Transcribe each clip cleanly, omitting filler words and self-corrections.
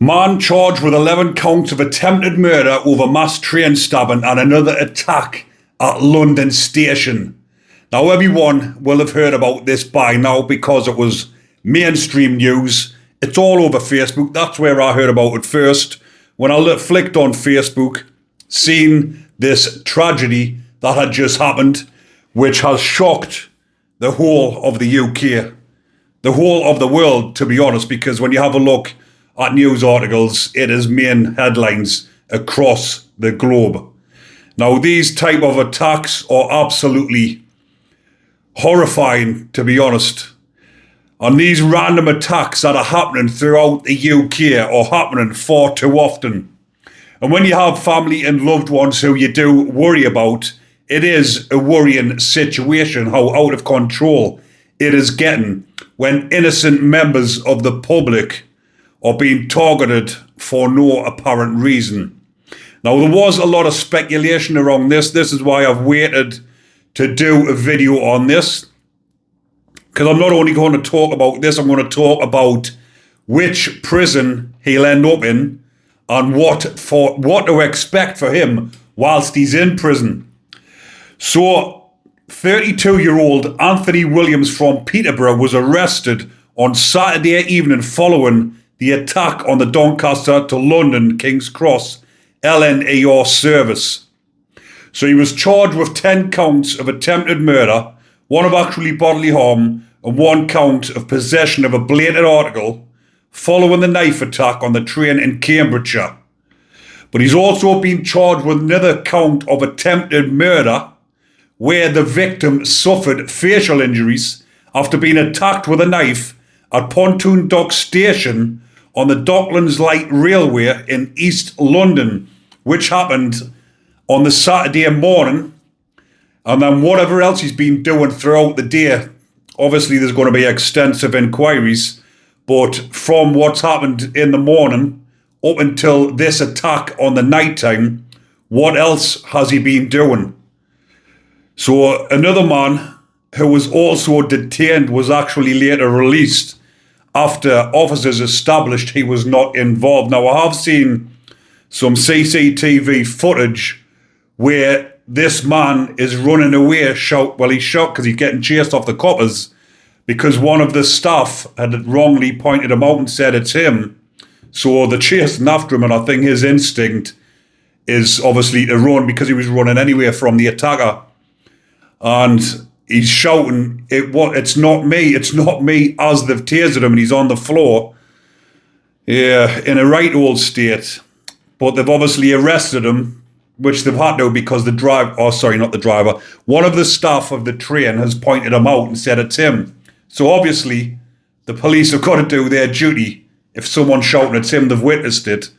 Man charged with 11 counts of attempted murder over mass train stabbing and another attack at London Station. Now, everyone will have heard about this by now because it was mainstream news. It's all over Facebook. That's where I heard about it first. When I flicked on Facebook, seen this tragedy that had just happened, which has shocked the whole of the UK, the whole of the world, to be honest, because when you have a look at news articles, it is main headlines across the globe. Now, these type of attacks are absolutely horrifying, to be honest. And these random attacks that are happening throughout the UK are happening far too often. And when you have family and loved ones who you do worry about, it is a worrying situation how out of control it is getting when innocent members of the public are being targeted for no apparent reason. Now, there was a lot of speculation around this. This is why I've waited to do a video on this, because I'm not only going to talk about this, I'm going to talk about which prison he'll end up in and what to expect for him whilst he's in prison. So, 32-year-old Anthony Williams from Peterborough was arrested on Saturday evening following the attack on the Doncaster to London King's Cross LNER service. So he was charged with 10 counts of attempted murder, one of actually bodily harm, and 1 count of possession of a bladed article following the knife attack on the train in Cambridgeshire. But he's also been charged with another count of attempted murder, where the victim suffered facial injuries after being attacked with a knife at Pontoon Dock Station on the Docklands Light Railway in East London, which happened on the Saturday morning. And then whatever else he's been doing throughout the day, obviously there's going to be extensive inquiries, but from what's happened in the morning up until this attack on the night time, what else has he been doing? So another man who was also detained was actually later released after officers established he was not involved. Now, I have seen some CCTV footage where this man is running away, he's shocked because he's getting chased off the coppers because one of the staff had wrongly pointed him out and said it's him. So they're chasing after him, and I think his instinct is obviously to run because he was running anyway from the attacker. And he's shouting, it's not me, as they've tasered him, and he's on the floor, in a right old state. But they've obviously arrested him, which they've had to because one of the staff of the train has pointed him out and said it's him. So obviously, the police have got to do their duty. If someone's shouting it's him, they've witnessed it,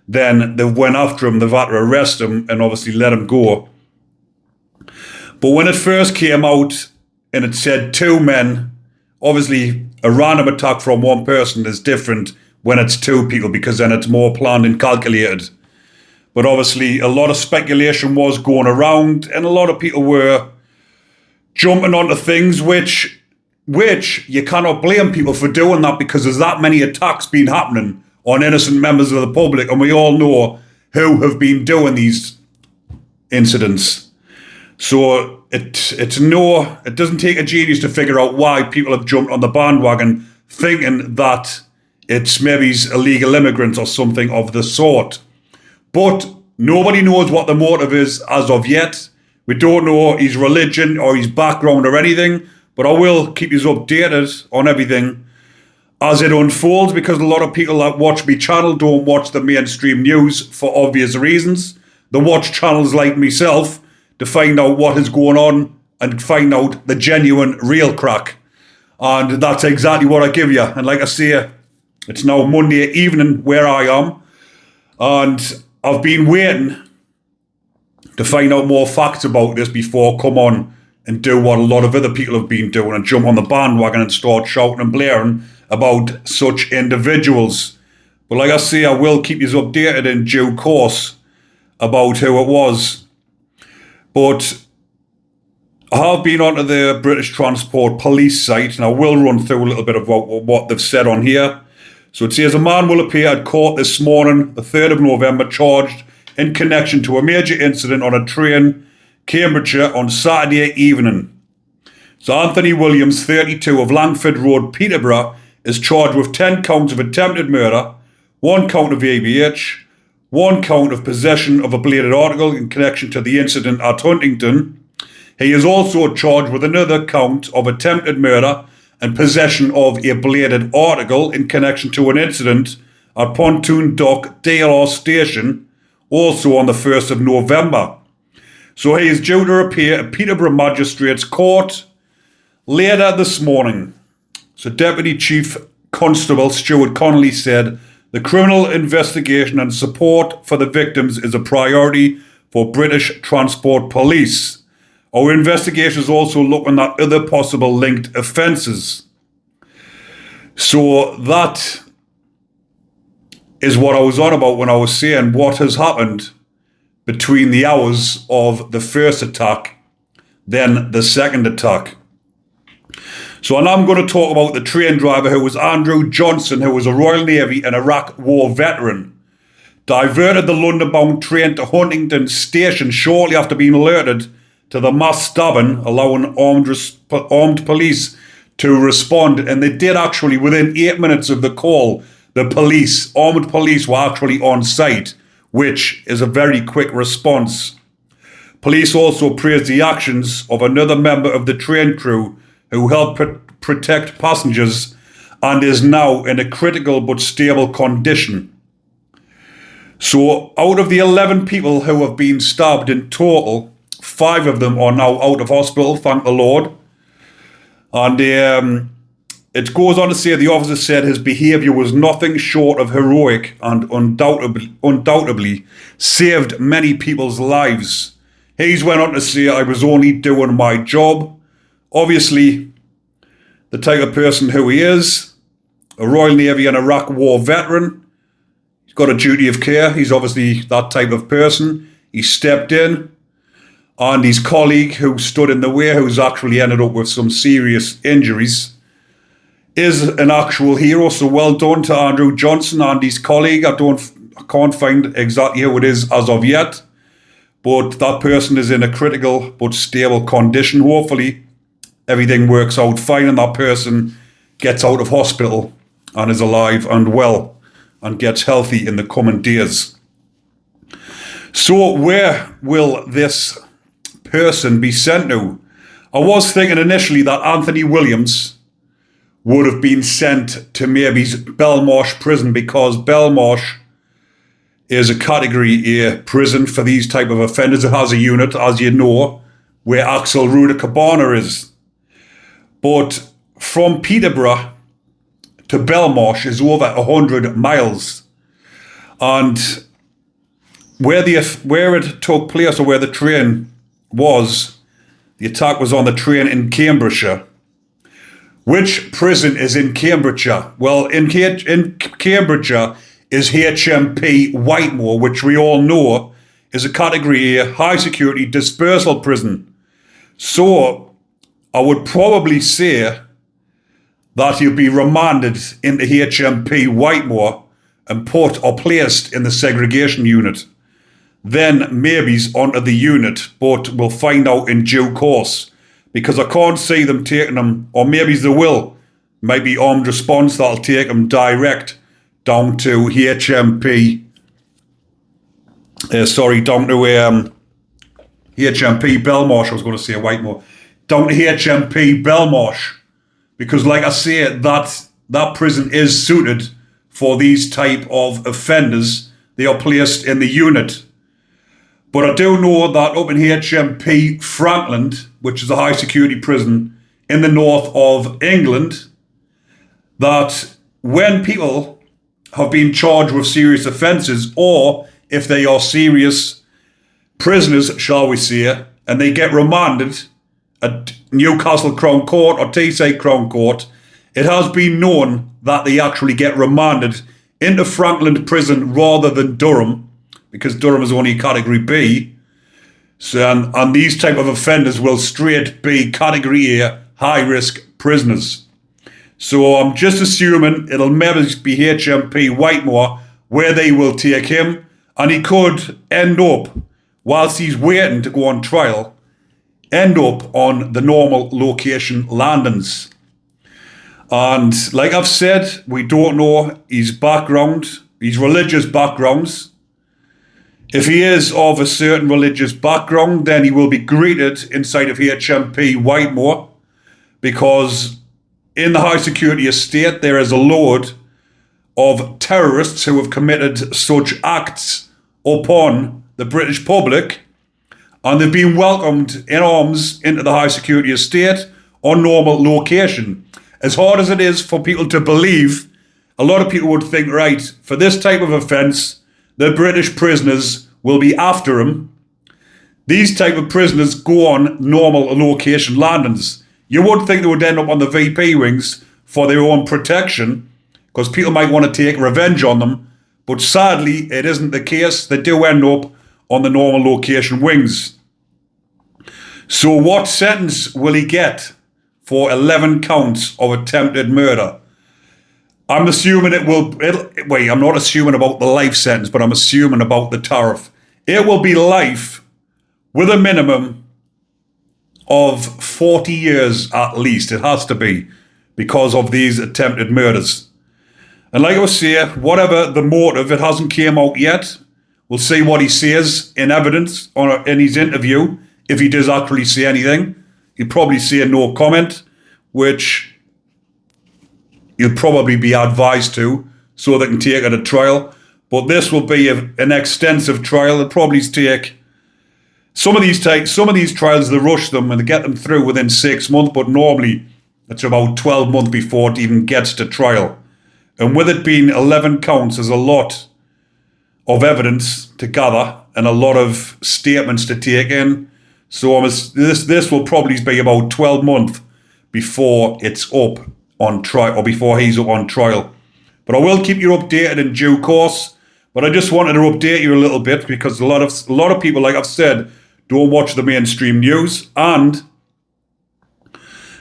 then they've went after him, they've had to arrest him and obviously let him go. But when it first came out and it said 2 men, obviously a random attack from one person is different when it's 2 people because then it's more planned and calculated. But obviously a lot of speculation was going around and a lot of people were jumping onto things which you cannot blame people for doing that because there's that many attacks been happening on innocent members of the public, and we all know who have been doing these incidents. So it doesn't take a genius to figure out why people have jumped on the bandwagon thinking that it's maybe illegal immigrants or something of the sort. But nobody knows what the motive is as of yet. We don't know his religion or his background or anything, but I will keep you updated on everything as it unfolds because a lot of people that watch my channel don't watch the mainstream news for obvious reasons. They watch channels like myself to find out what is going on and find out the genuine, real crack. And that's exactly what I give you. And like I say, it's now Monday evening where I am. And I've been waiting to find out more facts about this before I come on and do what a lot of other people have been doing and jump on the bandwagon and start shouting and blaring about such individuals. But like I say, I will keep you updated in due course about who it was. But I have been onto the British Transport Police site and I will run through a little bit of what they've said on here. So it says a man will appear at court this morning, the 3rd of November, charged in connection to a major incident on a train, Cambridgeshire, on Saturday evening. So Anthony Williams, 32, of Langford Road, Peterborough, is charged with 10 counts of attempted murder, 1 count of ABH, 1 count of possession of a bladed article in connection to the incident at Huntingdon. He is also charged with another count of attempted murder and possession of a bladed article in connection to an incident at Pontoon Dock DLR Station, also on the 1st of November. So he is due to appear at Peterborough Magistrates Court later this morning. So Deputy Chief Constable Stuart Connolly said, the criminal investigation and support for the victims is a priority for British Transport Police. Our investigation is also looking at other possible linked offences. So that is what I was on about when I was saying what has happened between the hours of the first attack, then the second attack. So now I'm going to talk about the train driver who was Andrew Johnson, who was a Royal Navy and Iraq War veteran. Diverted the London-bound train to Huntingdon Station shortly after being alerted to the mass stabbing, allowing armed police to respond. And they did actually, within 8 minutes of the call, the armed police were actually on site, which is a very quick response. Police also praised the actions of another member of the train crew who helped protect passengers and is now in a critical but stable condition. So out of the 11 people who have been stabbed in total, 5 of them are now out of hospital, thank the Lord. And it goes on to say the officer said his behaviour was nothing short of heroic and undoubtedly saved many people's lives. He's went on to say, I was only doing my job. Obviously, the type of person who he is, a Royal Navy and Iraq War veteran, he's got a duty of care. He's obviously that type of person. He stepped in, and his colleague who stood in the way, who's actually ended up with some serious injuries, is an actual hero. So well done to Andrew Johnson and his colleague. I can't find exactly who it is as of yet, but that person is in a critical but stable condition. Hopefully everything works out fine and that person gets out of hospital and is alive and well and gets healthy in the coming days. So where will this person be sent to? I was thinking initially that Anthony Williams would have been sent to maybe Belmarsh prison, because Belmarsh is a category A prison for these type of offenders. It has a unit, as you know, where Axel Ruda Cabana is. But from Peterborough to Belmarsh is over 100 miles. And where it took place, or where the train was, the attack was on the train in Cambridgeshire. Which prison is in Cambridgeshire? Well, in Cambridgeshire is HMP Whitemoor, which we all know is a category A high security dispersal prison. So I would probably say that he'll be remanded into HMP Whitemoor and put or placed in the segregation unit. Then maybe he's onto the unit, but we'll find out in due course, because I can't see them taking him, or maybe they will. Maybe armed response that'll take him direct down to HMP. Down to HMP Belmarsh. I was going to say Whitemoor. Down to HMP Belmarsh, because like I say, that prison is suited for these type of offenders. They are placed in the unit. But I do know that up in HMP Frankland, which is a high security prison in the north of England, that when people have been charged with serious offences, or if they are serious prisoners, shall we say, and they get remanded at Newcastle Crown Court or Teesside Crown Court, it has been known that they actually get remanded into Frankland Prison rather than Durham, because Durham is only Category B. So, and these type of offenders will straight be Category A high-risk prisoners. So I'm just assuming it'll maybe be HMP Whitemore where they will take him, and he could end up, whilst he's waiting to go on trial, end up on the normal location landings. And like I've said, we don't know his background, his religious backgrounds. If he is of a certain religious background, then he will be greeted inside of HMP Whitemore, because in the high security estate there is a load of terrorists who have committed such acts upon the British public, and they've been welcomed in arms into the high security estate on normal location. As hard as it is for people to believe, a lot of people would think, right, for this type of offence, the British prisoners will be after him. These type of prisoners go on normal location landings. You would think they would end up on the VP wings for their own protection, because people might want to take revenge on them, but sadly, it isn't the case. They do end up on the normal location wings. So what sentence will he get for 11 counts of attempted murder? I'm assuming I'm not assuming about the life sentence, but I'm assuming about the tariff. It will be life with a minimum of 40 years at least. It has to be, because of these attempted murders. And like I was saying, whatever the motive, it hasn't came out yet. We'll see what he says in evidence or in his interview, if he does actually say anything. He'll probably say no comment, which he'll probably be advised to, so they can take it to trial. But this will be an extensive trial. It'll probably take some of these trials, they rush them and they get them through within 6 months, but normally it's about 12 months before it even gets to trial. And with it being 11 counts, there's a lot of evidence to gather and a lot of statements to take in. So this will probably be about 12 months before it's up on trial, or before he's up on trial. But I will keep you updated in due course. But I just wanted to update you a little bit, because a lot of people, like I've said, don't watch the mainstream news, and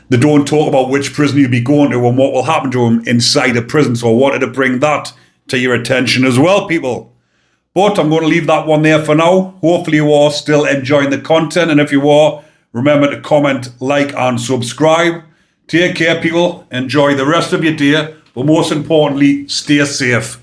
they don't talk about which prison you'll be going to and what will happen to him inside a prison. So I wanted to bring that to your attention as well, people. But I'm going to leave that one there for now. Hopefully you are still enjoying the content. And if you are, remember to comment, like, and subscribe. Take care, people. Enjoy the rest of your day. But most importantly, stay safe.